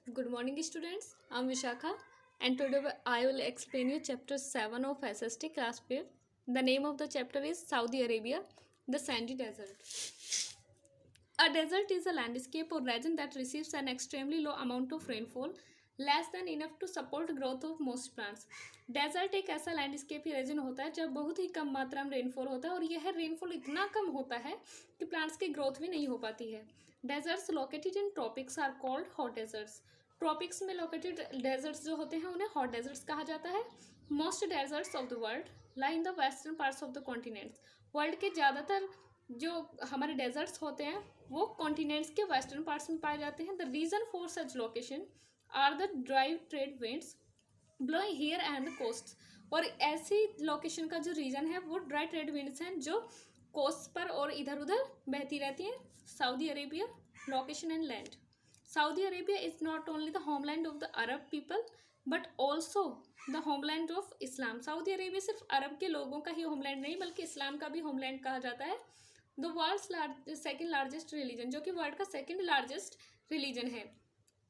Good morning, students. I'm Vishakha, and today I will explain you chapter 7 of SST class 5. The name of the chapter is Saudi Arabia, the Sandy Desert. A desert is a landscape or region that receives an extremely low amount of rainfall, less than enough to support growth of most plants. Desert एक ऐसा landscape या reason होता है जब बहुत ही कम मात्रा में rainfall होता है और यह रेनफॉल इतना कम होता है कि प्लांट्स की ग्रोथ भी नहीं हो पाती है. Deserts located in tropics are called hot deserts. Tropics में लोकेटेड डेजर्ट्स जो होते हैं उन्हें हॉट डेजर्ट्स कहा जाता है. Most deserts of the world lie in the western parts of the continents. World के ज़्यादातर जो हमारे डेजर्ट्स होते हैं वो कॉन्टिनेंट्स के वेस्टर्न पार्ट्स में पाए जाते हैं. The reason for such location are the dry trade winds blowing here and the coast. और ऐसी लोकेशन का जो रीजन है वो ड्राई ट्रेड विंड्स हैं जो कोस्ट पर और इधर उधर बहती रहती हैं. Saudi Arabia location and land. Saudi Arabia is not only the homeland of the Arab people but also the homeland of Islam. Saudi Arabia सिर्फ अरब के लोगों का ही होमलैंड नहीं बल्कि इस्लाम का भी होमलैंड कहा जाता है. The world's second largest religion, जो कि वर्ल्ड का सेकेंड लार्जेस्ट रिलीजन है.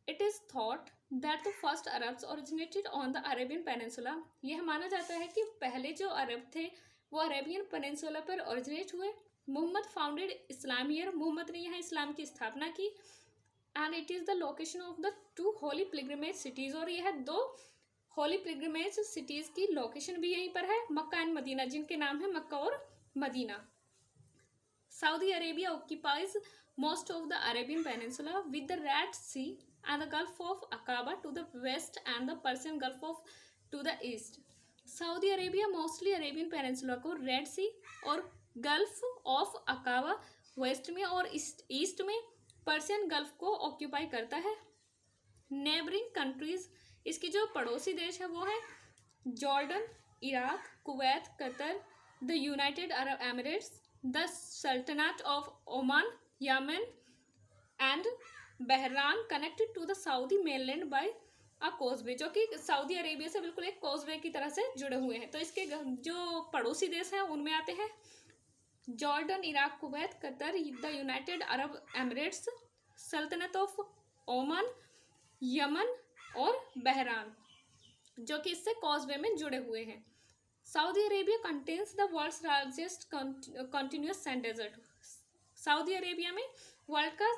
It is thought that the first Arabs originated on the Arabian peninsula. यह माना जाता है कि पहले जो अरब थे वो अरेबियन पेनिनसुला पर ओरिजिनेट हुए. Mohammed founded Islam here. Mohammed ने यहाँ इस्लाम की स्थापना की. And it is the location of the two holy pilgrimage cities. और यह दो होली पिलग्रिमेज सिटीज़ की लोकेशन भी यहीं पर है, मक्का एंड मदीना, जिनके नाम है मक्का और Medina. Saudi Arabia occupies most of the Arabian peninsula with the Red Sea and the Gulf of Aqaba to the west and the Persian Gulf of to the east. Saudi Arabia mostly Arabian peninsula को Red Sea और Gulf of अकाबा waste में और east में Persian gulf को occupy करता है. Neighbouring countries, इसकी जो पड़ोसी देश है वो है Jordan, Iraq, Kuwait, Qatar, the United Arab Emirates, the sultanate of Oman, Yemen and Bahrain, connected to the Saudi mainland by a causeway, जो कि सऊदी अरेबिया से बिल्कुल एक कोसवे की तरह से जुड़े हुए हैं. तो इसके जो पड़ोसी देश हैं उनमें आते हैं Jordan, Iraq, Kuwait, Qatar, the United Arab Emirates, सल्तनत ऑफ ओमान, यमन और बहरान, जो कि इससे कॉजवे में जुड़े हुए हैं. Saudi Arabia contains the world's largest continuous sand desert. Saudi Arabia में वर्ल्ड का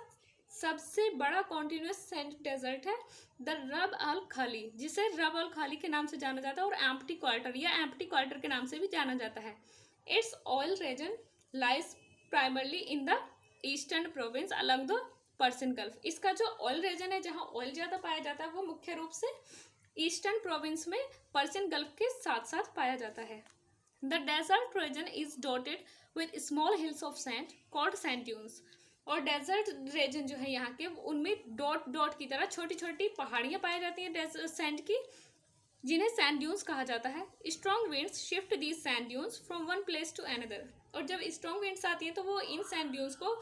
सबसे बड़ा कॉन्टिन्यूस सैंड डेजर्ट है द रब अल खाली, जिसे रब अल खाली के नाम से जाना जाता है और एम्प्टी क्वार्टर या एम्प्टी क्वार्टर के नाम से भी जाना जाता है. It's oil reason lies primarily in the eastern province along the Persian gulf. इसका जो ऑयल रीजन है जहाँ ऑयल ज़्यादा पाया जाता है वो मुख्य रूप से ईस्टर्न प्रोविंस में पर्सियन गल्फ के साथ साथ पाया जाता है. The desert region is dotted with small hills of sand called sand dunes. और डेजर्ट रीजन जो है यहाँ के उनमें डॉट डॉट की तरह छोटी छोटी पहाड़ियाँ पाई जाती हैं सैंड की, जिन्हें सैंड ड्यून्स कहा जाता है. Strong winds shift these sand dunes from one place to another. और जब स्ट्रॉन्ग विंड्स आती हैं तो वो इन सैंड ड्यून्स को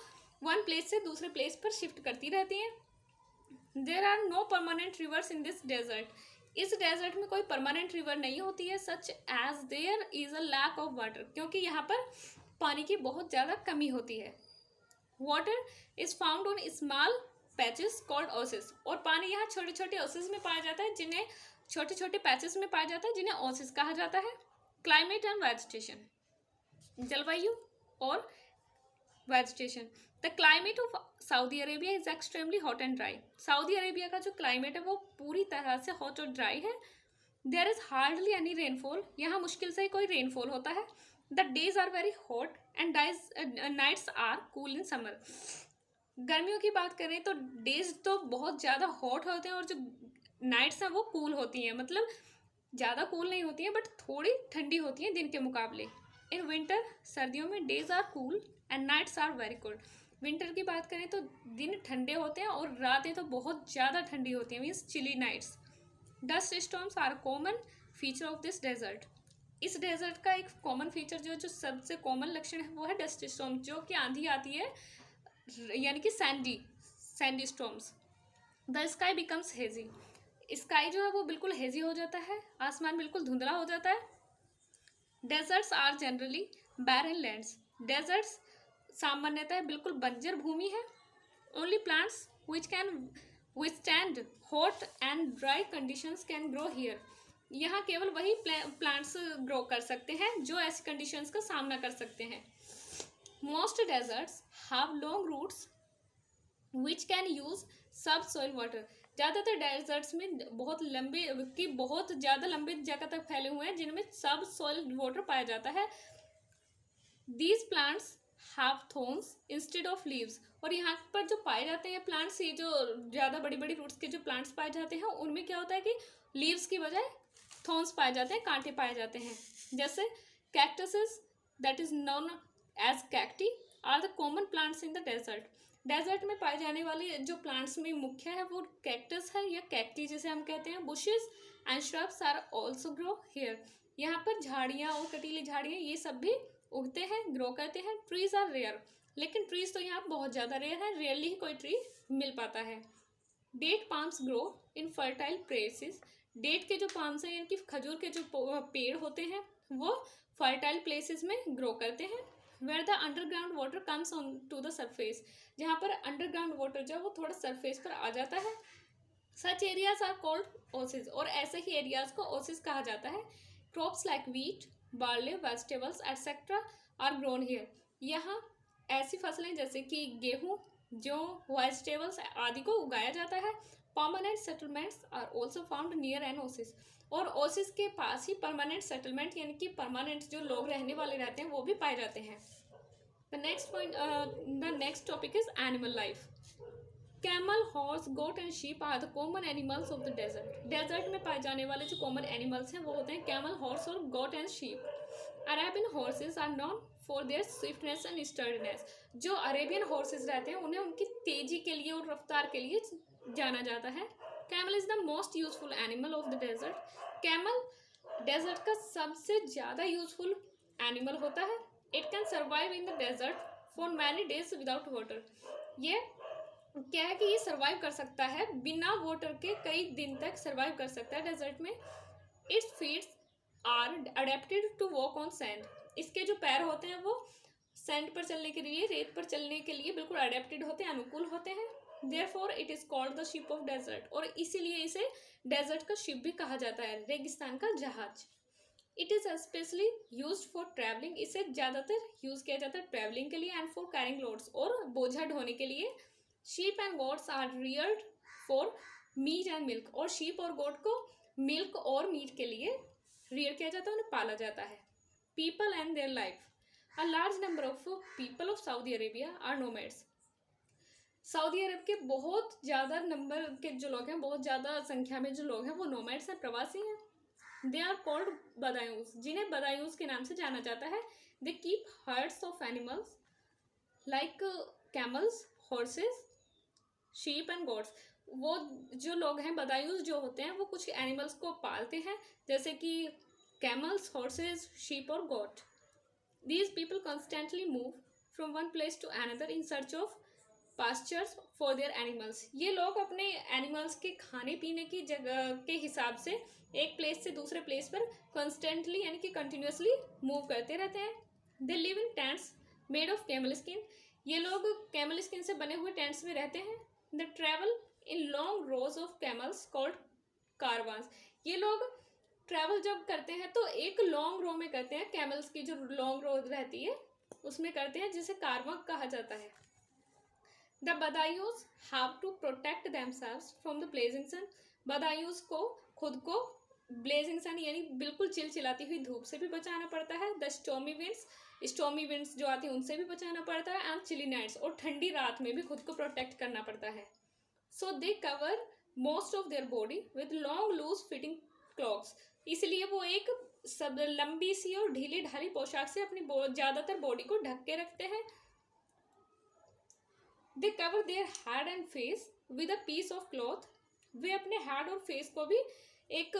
वन प्लेस से दूसरे प्लेस पर शिफ्ट करती रहती हैं. There are no permanent rivers in this desert. इस डेजर्ट में कोई परमानेंट रिवर नहीं होती है. Such as there is a lack of water, क्योंकि यहाँ पर पानी की बहुत ज़्यादा कमी होती है. Water is found on small patches called oasis. और पानी यहाँ छोटे छोटे ओसिस में पाया जाता है, जिन्हें छोटे छोटे पैचेस में पाया जाता है, जिन्हें ओसिस कहा जाता है. क्लाइमेट एंड वेजिटेशन, जलवायु और vegetation. The climate of Saudi Arabia is extremely hot and dry. Saudi Arabia का जो क्लाइमेट है वो पूरी तरह से हॉट और ड्राई है. There is hardly any rainfall. यहाँ मुश्किल से ही कोई रेनफॉल होता है. The days are very hot and nights are cool in summer. गर्मियों की बात करें तो डेज तो बहुत ज़्यादा हॉट होते हैं और जो नाइट्स हैं वो कूल होती हैं. मतलब ज़्यादा कूल नहीं होती हैं बट थोड़ी ठंडी होती हैं दिन के मुकाबले. इन विंटर, सर्दियों में days are cool and nights are very cold. Winter की बात करें तो दिन ठंडे होते हैं और रातें तो बहुत ज़्यादा ठंडी होती हैं, means chilly nights. Dust storms are common feature of this desert. इस डेजर्ट का एक कॉमन फीचर जो सबसे कॉमन लक्षण है वो है डस्ट स्टॉर्म, जो कि आंधी आती है, यानी कि Sandy storms. The sky becomes hazy. Sky जो है वो बिल्कुल हेजी हो जाता है, आसमान बिल्कुल धुंधला हो जाता है. Deserts are generally barren lands. Deserts सामान्यतः बिल्कुल बंजर भूमि है. Only plants which can withstand hot and dry conditions can grow here. यहाँ केवल वही प्लांट्स ग्रो कर सकते हैं जो ऐसी कंडीशंस का सामना कर सकते हैं. Most deserts have long roots which can use subsoil water. ज़्यादातर डेजर्ट्स में बहुत ज़्यादा लंबे जगह तक फैले हुए हैं जिनमें सब सॉइल वाटर पाया जाता है. These plants have thorns instead of leaves. और यहाँ पर जो पाए जाते हैं प्लांट्स, ये जो ज़्यादा बड़ी बड़ी रूट्स के जो प्लांट्स पाए जाते हैं उनमें क्या होता है कि लीव्स की बजाय थॉर्न्स पाए जाते हैं, कांटे पाए जाते हैं. जैसे cactuses that is known as cacti are the common plants in the desert. Desert में पाए जाने वाले जो प्लांट्स में मुख्य है वो कैक्टस है या कैक्टी जिसे हम कहते हैं. Bushes and shrubs are also grow here. यहाँ पर झाड़ियाँ और कटीली झाड़ियाँ ये सब भी उगते हैं, ग्रो करते हैं. Trees are rare. लेकिन ट्रीज तो यहाँ बहुत ज़्यादा रेयर है, रेयरली ही कोई ट्री मिल पाता है. Date palms grow in fertile places. Date के जो पाम्स हैं यानी कि खजूर के जो पेड़ होते हैं वो फर्टाइल प्लेसेस में ग्रो करते हैं. Where the underground water comes on to the surface. जहाँ पर अंडरग्राउंड वाटर जो वो थोड़ा सरफेस पर आ जाता है. Such areas are called oasis. और ऐसे ही एरियाज को ओसिस कहा जाता है. Crops like wheat, barley, vegetables etcetera are grown here. यहाँ ऐसी फसलें जैसे कि गेहूँ, जौ, वेजिटेबल्स आदि को उगाया जाता है. Permanent settlements are also found near an oasis. और ओसिस के पास ही परमानेंट सेटलमेंट यानी कि परमानेंट जो लोग रहने वाले रहते हैं वो भी पाए जाते हैं. The next topic is animal life. Camel, horse, goat and sheep are the common animals of the desert. Desert में पाए जाने वाले जो कॉमन एनिमल्स हैं वो होते हैं कैमल, हॉर्स और goat and sheep. Arabian horses are known for their swiftness and sturdiness. जो अरेबियन हॉर्सेस रहते हैं उन्हें उनकी तेजी के लिए और रफ्तार के लिए जाना जाता है. Camel is the most useful animal of the desert. Camel desert का सबसे ज़्यादा यूजफुल एनिमल होता है. It can survive in the desert for many days without water. ये क्या है कि ये सर्वाइव कर सकता है बिना वाटर के, कई दिन तक सर्वाइव कर सकता है डेजर्ट में. Its feets are adapted to walk on sand. इसके जो पैर होते हैं वो सैंड पर चलने के लिए, रेत पर चलने के लिए बिल्कुल अडेप्टेड होते हैं, अनुकूल होते हैं. Therefore it is called the ship of desert. और इसीलिए इसे डेजर्ट का शिप भी कहा जाता है, रेगिस्तान का जहाज. It is specially used for travelling. इसे ज़्यादातर यूज किया जाता है ट्रैवलिंग के लिए एंड फॉर कैरिंग लोड्स, और बोझा ढोने के लिए. Sheep and goats are reared for meat and milk. और शीप और गोट को मिल्क और मीट के लिए रियर किया जाता है, उन्हें पाला जाता है. People and their life. A large number of people of Saudi Arabia are nomads. Saudi Arab के बहुत ज़्यादा नंबर के जो लोग हैं, बहुत ज़्यादा संख्या में जो लोग हैं वो नोमैड्स हैं, प्रवासी हैं. दे आर कॉल्ड बदायूस, जिन्हें बदायूस के नाम से जाना जाता है. They keep herds of animals like camels, horses, sheep and goats. वो जो लोग हैं बदायूस जो होते हैं वो कुछ एनिमल्स को पालते हैं जैसे कि कैमल्स, हॉर्सेस, शीप और goat. These people constantly move from one place to another in search of pastures for their animals. ये लोग अपने एनिमल्स के खाने पीने की जगह के हिसाब से एक प्लेस से दूसरे प्लेस पर कॉन्स्टेंटली यानी कि कंटिन्यूसली मूव करते रहते हैं. They live in tents made of camel skin. ये लोग कैमल स्किन से बने हुए टेंट्स में रहते हैं. They travel in long rows of camels called caravans. ये लोग ट्रैवल जब करते हैं तो एक लॉन्ग रो में करते हैं. कैमल्स की जो लॉन्ग रो रहती है उसमें करते हैं जिसे कारवां कहा जाता है. The Badayus have to protect themselves from the blazing sun. बदायूस को खुद को ब्लेजिंग सन यानी बिल्कुल चिलचिलाती हुई धूप से भी बचाना पड़ता है. द स्टॉर्मी विंड्स जो आती हैं उनसे भी बचाना पड़ता है. एंड चिली नाइट्स, और ठंडी रात में भी खुद को प्रोटेक्ट करना पड़ता है. So they cover most of their body with long loose fitting clothes. इसलिए वो एक सब लंबी सी और ढीली ढाली पोशाक से अपनी ज़्यादातर बॉडी को ढक के रखते हैं. They cover their head and face with a piece of cloth. वे अपने हेड और फेस को भी एक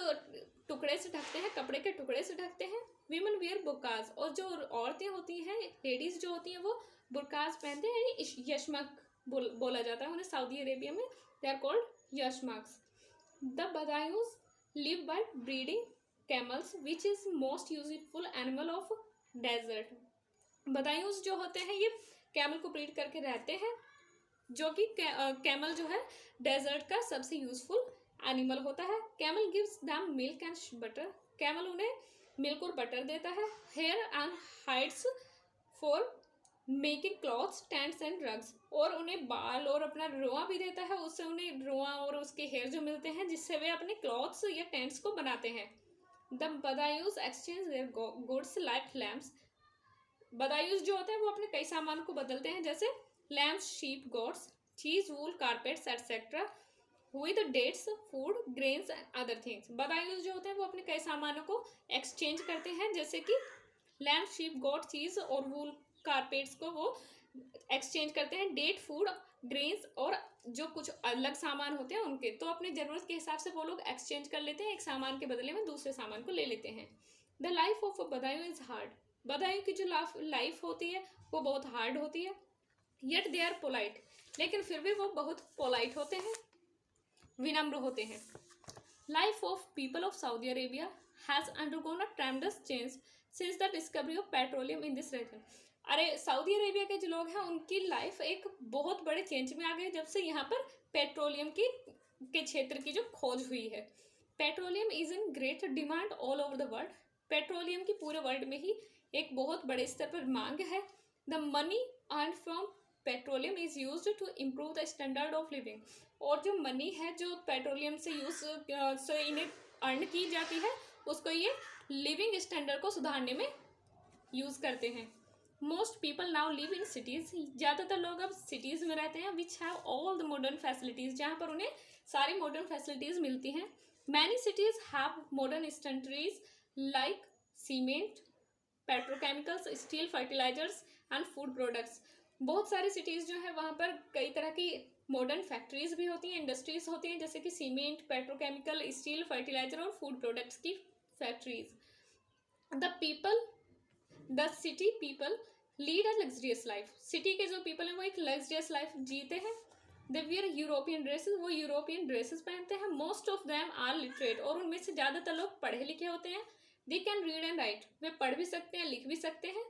टुकड़े से ढकते हैं, कपड़े के टुकड़े से ढकते हैं. वीमेन वेयर बुरकाज, और जो औरतें होती हैं, लेडीज जो होती हैं वो बुरकाज पहनते हैं, यानी यशमक बोला जाता है उन्हें सऊदी अरेबिया में. They are called yashmaks. The Bedouins live by breeding camels which is most useful animal of desert. Bedouins जो होते हैं ये कैमल को ब्रीड करके रहते हैं जो कि कैमल जो है डेजर्ट का सबसे यूजफुल एनिमल होता है। Camel gives them milk and butter, camel उन्हें मिल्क और बटर देता है। Hair and hides for making clothes, tents and rugs, और उन्हें बाल और अपना रोआ भी देता है, उससे उन्हें रोआ और उसके हेयर जो मिलते हैं जिससे वे अपने क्लॉथ्स या टेंट्स को बनाते हैं। The Bedouins exchange their goods like lamps, Bedouins जो होते हैं वो अपने कई सामान को बदलते हैं, जैसे lamps, sheep, goats, cheese, wool, carpets etcetera with dates, food, grains and other things. Bedouins जो होते हैं वो अपने कई सामानों को एक्सचेंज करते हैं, जैसे कि लैम्प, शीप, गोट, चीज और वूल, कारपेट्स को वो एक्सचेंज करते हैं डेट, फूड, ग्रेन्स और जो कुछ अलग सामान होते हैं उनके, तो अपनी ज़रूरत के हिसाब से वो लोग एक्सचेंज कर लेते हैं, एक सामान के बदले में दूसरे सामान को ले लेते हैं। The life of Bedouin is hard, Bedouin की जो लाइफ होती है वो बहुत हार्ड होती है। येट दे आर पोलाइट, लेकिन फिर भी वो बहुत पोलाइट होते हैं, विनम्र होते हैं। Life of people of Saudi Arabia has undergone a tremendous change since the discovery of petroleum in this region. अरे सऊदी अरेबिया के जो लोग हैं उनकी लाइफ एक बहुत बड़े चेंज में आ गई जब से यहाँ पर पेट्रोलियम के क्षेत्र की जो खोज हुई है। Petroleum is in great demand all over the world, petroleum की पूरे वर्ल्ड में ही एक बहुत बड़े स्तर पर मांग है। The money earn from petroleum is used to improve the standard of living, और जो मनी है जो पेट्रोलियम से से इन्हें अर्न की जाती है उसको ये लिविंग स्टैंडर्ड को सुधारने में यूज करते हैं। Most people now live in cities, ज़्यादातर लोग अब सिटीज में रहते हैं, which have all the modern facilities, जहाँ पर उन्हें सारी मॉडर्न फैसिलिटीज मिलती हैं। Many cities have modern industries like cement, petrochemicals, steel, fertilisers and food products. बहुत सारी सिटीज़ जो है वहाँ पर कई तरह की मॉडर्न फैक्ट्रीज भी होती हैं, इंडस्ट्रीज होती हैं, जैसे कि सीमेंट, पेट्रोकेमिकल, स्टील, फर्टिलाइजर और फूड प्रोडक्ट्स की factories. The city people lead a luxurious life, city के जो पीपल हैं वो एक लग्जरियस लाइफ जीते हैं। दे वियर यूरोपियन ड्रेसेस, वो यूरोपियन ड्रेसेस पहनते हैं। Most of them are literate, और उनमें से ज़्यादातर लोग पढ़े लिखे होते हैं। They can read and write, वे पढ़ भी सकते हैं, लिख भी सकते हैं।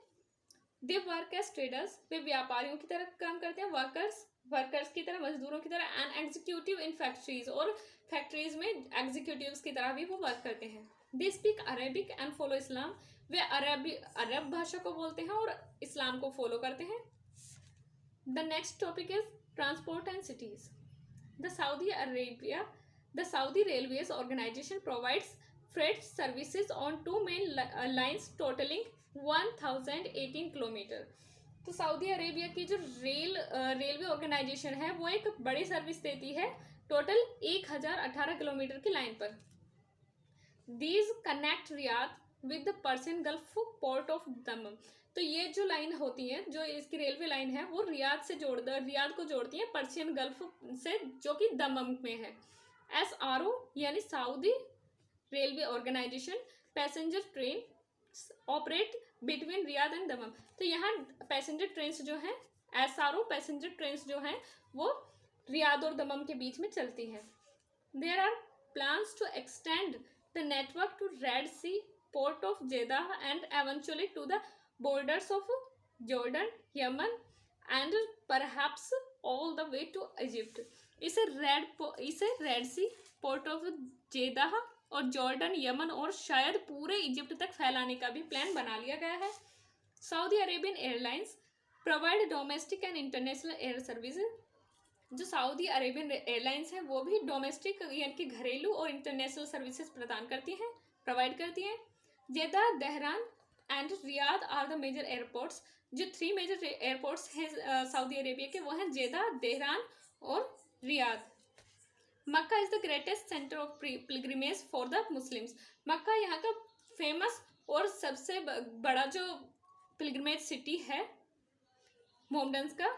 दे वर्क एज ट्रेडर्स, वे व्यापारियों की तरह काम करते हैं, वर्कर्स की तरह, मजदूरों की तरह। एंड एग्जीक्यूटिव इन फैक्ट्रीज, और फैक्ट्रीज में एग्जीक्यूटिव्स की तरह भी वो वर्क करते हैं। They speak Arabic and follow Islam, वे अरब भाषा को बोलते हैं और इस्लाम को फॉलो करते हैं। The next topic is transport and cities. The Saudi railways organisation provides freight services on two main lines totaling 1018 kilometre. तो सऊदी अरेबिया की जो रेलवे ऑर्गेनाइजेशन है वो एक बड़ी सर्विस देती है टोटल 1018 किलोमीटर की लाइन पर। These connect Riyadh with the Persian Gulf port of Dammam, तो ये जो लाइन होती है, जो इसकी रेलवे लाइन है, वो रियाद को जोड़ती है पर्सियन गल्फ से, जो कि दमम में है। SRO यानी Saudi railway organisation passenger train operate between Riyadh and Dammam, तो यहाँ पैसेंजर ट्रेन जो हैं, SRO पैसेंजर ट्रेन जो हैं वो रियाद और दमम के बीच में चलती हैं। There are plans to extend the network to Red Sea, port of Jeddah and eventually to the borders of Jordan, Yemen and perhaps all the way to Egypt. इसे Red Sea, port of Jeddah और Jordan, Yemen और शायद पूरे Egypt तक फैलाने का भी plan बना लिया गया है। Saudi Arabian airlines provide domestic and international air services, जो सऊदी अरेबियन एयरलाइंस हैं वो भी डोमेस्टिक यानी कि घरेलू और इंटरनेशनल सर्विसेज प्रोवाइड करती हैं। Jeddah, Dhahran and Riyadh are the major airports, जो 3 मेजर एयरपोर्ट्स हैं सऊदी अरेबिया के, वो हैं जेदा, दहरान और Riyadh. Mecca is the greatest centre of pilgrimage for the Muslims, Mecca यहाँ का फेमस और सबसे बड़ा जो पिलग्रिमेज सिटी है मोहम्मडन्स का,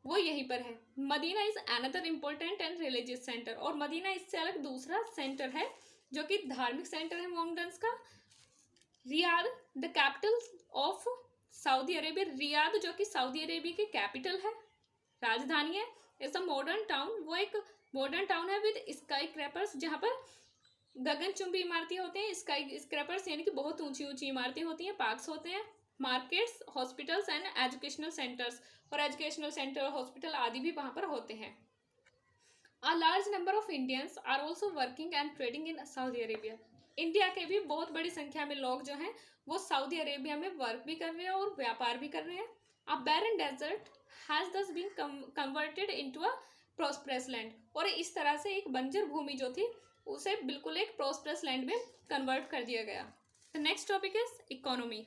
वो यहीं पर है। Medina is another important and religious centre, और मदीना इससे अलग दूसरा सेंटर है जो कि धार्मिक सेंटर है मोहम्मडन्स का। Riyadh the capital of Saudi Arabia, Riyadh जो कि सऊदी अरेबिया की कैपिटल है, राजधानी है। इज अ मॉडर्न टाउन, वो एक मॉडर्न टाउन है विद स्काई क्रैपर्स, जहाँ पर गगनचुंबी इमारतें होते हैं। स्काई स्क्रैपर्स यानी कि बहुत ऊंची ऊंची इमारतें होती हैं, पार्क्स होते हैं। Markets, hospitals and educational centres, और एजुकेशनल सेंटर, हॉस्पिटल आदि भी वहाँ पर होते हैं। A large number of Indians are also working and trading in Saudi Arabia. India के भी बहुत बड़ी संख्या में लोग जो हैं वो सऊदी अरेबिया में वर्क भी कर रहे हैं और व्यापार भी कर रहे हैं। A barren desert has thus been converted into a prosperous land. और इस तरह से एक बंजर भूमि जो थी उसे बिल्कुल एक prosperous land में कन्वर्ट कर दिया गया। The next topic is economy.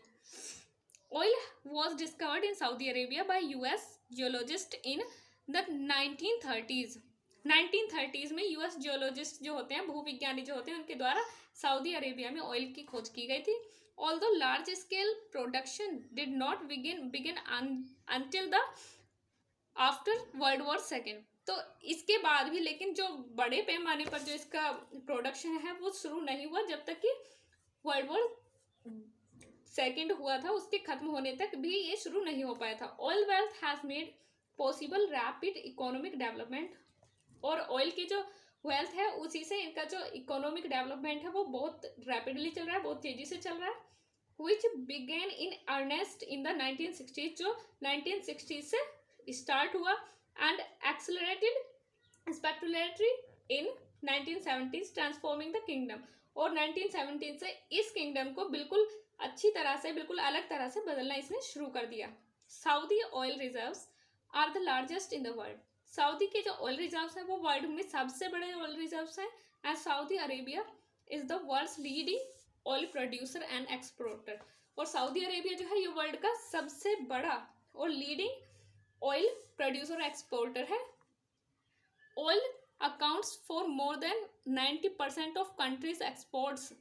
Oil was discovered in Saudi Arabia by US geologists in the 1930s. 1930s में यूएस जियोलॉजिस्ट जो होते हैं, भूविज्ञानी जो होते हैं, उनके द्वारा सऊदी अरेबिया में ऑयल की खोज की गई थी। Although large scale production did not begin until the after world war second. तो इसके बाद भी लेकिन जो बड़े पैमाने पर जो इसका प्रोडक्शन है वो शुरू नहीं हुआ जब तक कि वर्ल्ड वॉर सेकेंड हुआ था, उसके खत्म होने तक भी ये शुरू नहीं हो पाया था। Oil wealth has made possible rapid economic development, और ऑयल की जो वेल्थ है उसी से इनका जो इकोनॉमिक डेवलपमेंट है वो बहुत रैपिडली चल रहा है, बहुत तेजी से चल रहा है। Which began in earnest in the 1960s, जो 1960s से स्टार्ट हुआ and accelerated speculatory in 1970s transforming the kingdom, और 1917 से इस किंगडम को बिल्कुल अच्छी तरह से, बिल्कुल अलग तरह से बदलना इसने शुरू कर दिया। Saudi oil reserves are the largest in the world. Saudi के जो ऑयल रिजर्व्स हैं वो वर्ल्ड में सबसे बड़े ऑयल रिजर्व्स हैं। And Saudi Arabia is the world's leading oil producer and exporter, और सऊदी अरेबिया जो है ये वर्ल्ड का सबसे बड़ा और लीडिंग ऑयल प्रोड्यूसर एक्सपोर्टर है। Oil accounts for more than 90% of country's exports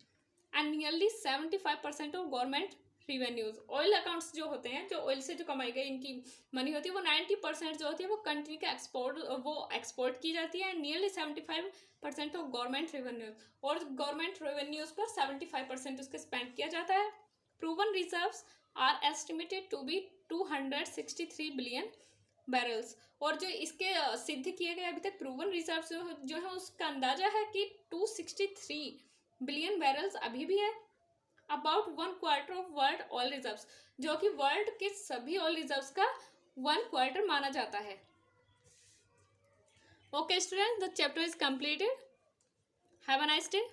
and nearly 75% of government revenues. Oil accounts जो होते हैं, जो ऑयल से जो कमाई गई इनकी मनी होती है वो 90% जो होती है वो कंट्री के एक्सपोर्ट की जाती है। नियरली 75% ऑफ गवर्नमेंट रेवेन्यूज, और गवर्नमेंट रेवेन्यूज पर 75% उसके स्पेंड किया जाता है। Proven reserves are estimated to be 263 billion barrels, और जो इसके सिद्ध किए गए अभी तक प्रूवन रिजर्व्स जो है उसका अंदाजा है कि 263 बिलियन बैरल्स अभी भी है। About 1/4 of world oil reserves, जो कि वर्ल्ड के सभी ऑयल रिजर्व्स का 1/4 माना जाता है। Okay students, the chapter is completed. Have a nice day.